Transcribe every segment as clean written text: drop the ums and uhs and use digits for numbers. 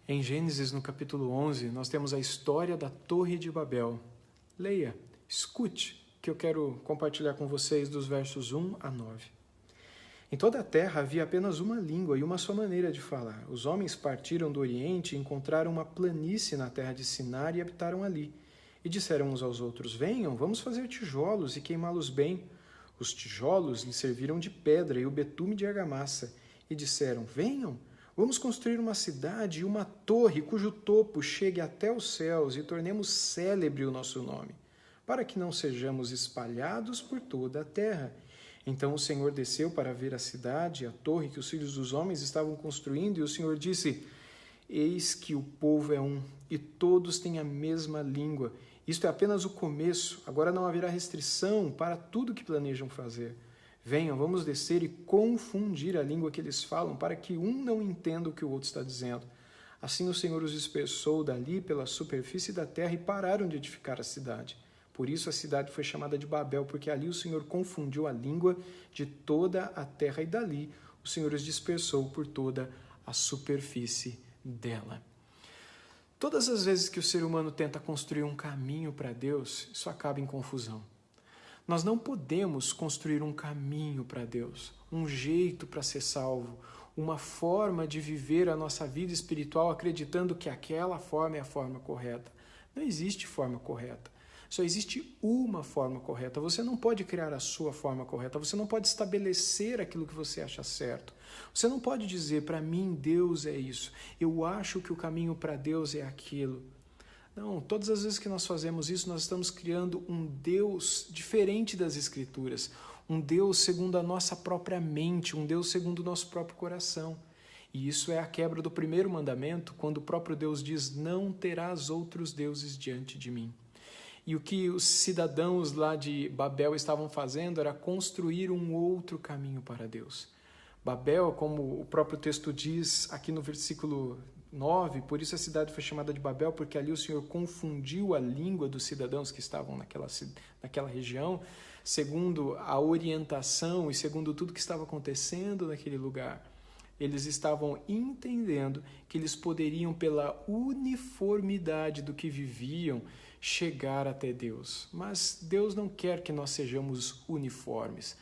Em Gênesis, no capítulo 11, nós temos a história da Torre de Babel. Leia, escute, que eu quero compartilhar com vocês dos versos 1 a 9. Em toda a terra havia apenas uma língua e uma só maneira de falar. Os homens partiram do Oriente e encontraram uma planície na terra de Sinar e habitaram ali. E disseram uns aos outros, venham, vamos fazer tijolos e queimá-los bem. Os tijolos lhe serviram de pedra e o betume de argamassa. E disseram, venham, vamos construir uma cidade e uma torre cujo topo chegue até os céus e tornemos célebre o nosso nome, para que não sejamos espalhados por toda a terra. Então o Senhor desceu para ver a cidade e a torre que os filhos dos homens estavam construindo, e o Senhor disse, eis que o povo é um, e todos têm a mesma língua. Isto é apenas o começo, agora não haverá restrição para tudo que planejam fazer. Venham, vamos descer e confundir a língua que eles falam, para que um não entenda o que o outro está dizendo. Assim o Senhor os dispersou dali pela superfície da terra e pararam de edificar a cidade. Por isso a cidade foi chamada de Babel, porque ali o Senhor confundiu a língua de toda a terra e dali o Senhor os dispersou por toda a superfície dela. Todas as vezes que o ser humano tenta construir um caminho para Deus, isso acaba em confusão. Nós não podemos construir um caminho para Deus, um jeito para ser salvo, uma forma de viver a nossa vida espiritual acreditando que aquela forma é a forma correta. Não existe forma correta. Só existe uma forma correta. Você não pode criar a sua forma correta. Você não pode estabelecer aquilo que você acha certo. Você não pode dizer, para mim, Deus é isso. Eu acho que o caminho para Deus é aquilo. Não, todas as vezes que nós fazemos isso, nós estamos criando um Deus diferente das Escrituras. Um Deus segundo a nossa própria mente, um Deus segundo o nosso próprio coração. E isso é a quebra do primeiro mandamento, quando o próprio Deus diz, não terás outros deuses diante de mim. E o que os cidadãos lá de Babel estavam fazendo era construir um outro caminho para Deus. Babel, como o próprio texto diz aqui no versículo 9, por isso a cidade foi chamada de Babel, porque ali o Senhor confundiu a língua dos cidadãos que estavam naquela região, segundo a orientação e segundo tudo que estava acontecendo naquele lugar. Eles estavam entendendo que eles poderiam, pela uniformidade do que viviam, chegar até Deus. Mas Deus não quer que nós sejamos uniformes.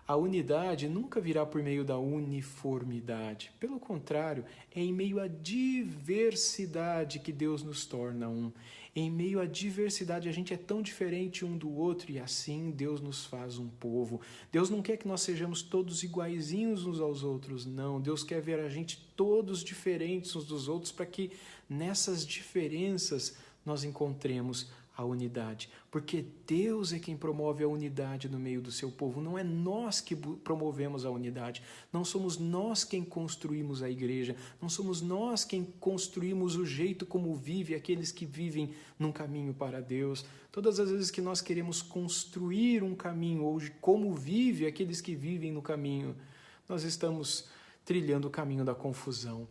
A unidade nunca virá por meio da uniformidade. Pelo contrário, é em meio à diversidade que Deus nos torna um. Em meio à diversidade, a gente é tão diferente um do outro e assim Deus nos faz um povo. Deus não quer que nós sejamos todos iguaizinhos uns aos outros, não. Deus quer ver a gente todos diferentes uns dos outros para que nessas diferenças nós encontremos a unidade, porque Deus é quem promove a unidade no meio do seu povo, não é nós que promovemos a unidade, não somos nós quem construímos a igreja, não somos nós quem construímos o jeito como vive aqueles que vivem num caminho para Deus. Todas as vezes que nós queremos construir um caminho, ou como vive aqueles que vivem no caminho, nós estamos trilhando o caminho da confusão.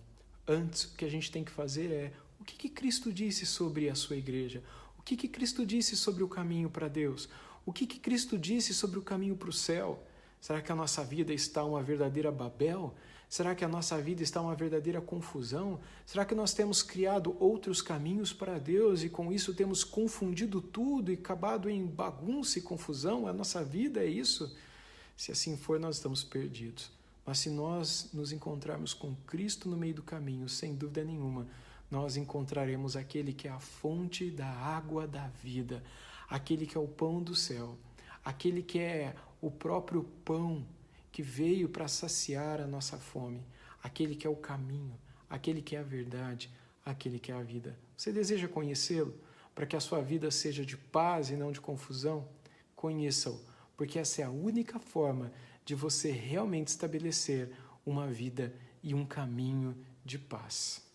Antes, o que a gente tem que fazer é, o que Cristo disse sobre a sua igreja? O que Cristo disse sobre o caminho para Deus? O que Cristo disse sobre o caminho para o céu? Será que a nossa vida está uma verdadeira Babel? Será que a nossa vida está uma verdadeira confusão? Será que nós temos criado outros caminhos para Deus e com isso temos confundido tudo e acabado em bagunça e confusão? A nossa vida é isso? Se assim for, nós estamos perdidos. Mas se nós nos encontrarmos com Cristo no meio do caminho, sem dúvida nenhuma, nós encontraremos aquele que é a fonte da água da vida, aquele que é o pão do céu, aquele que é o próprio pão que veio para saciar a nossa fome, aquele que é o caminho, aquele que é a verdade, aquele que é a vida. Você deseja conhecê-lo para que a sua vida seja de paz e não de confusão? Conheça-o, porque essa é a única forma de você realmente estabelecer uma vida e um caminho de paz.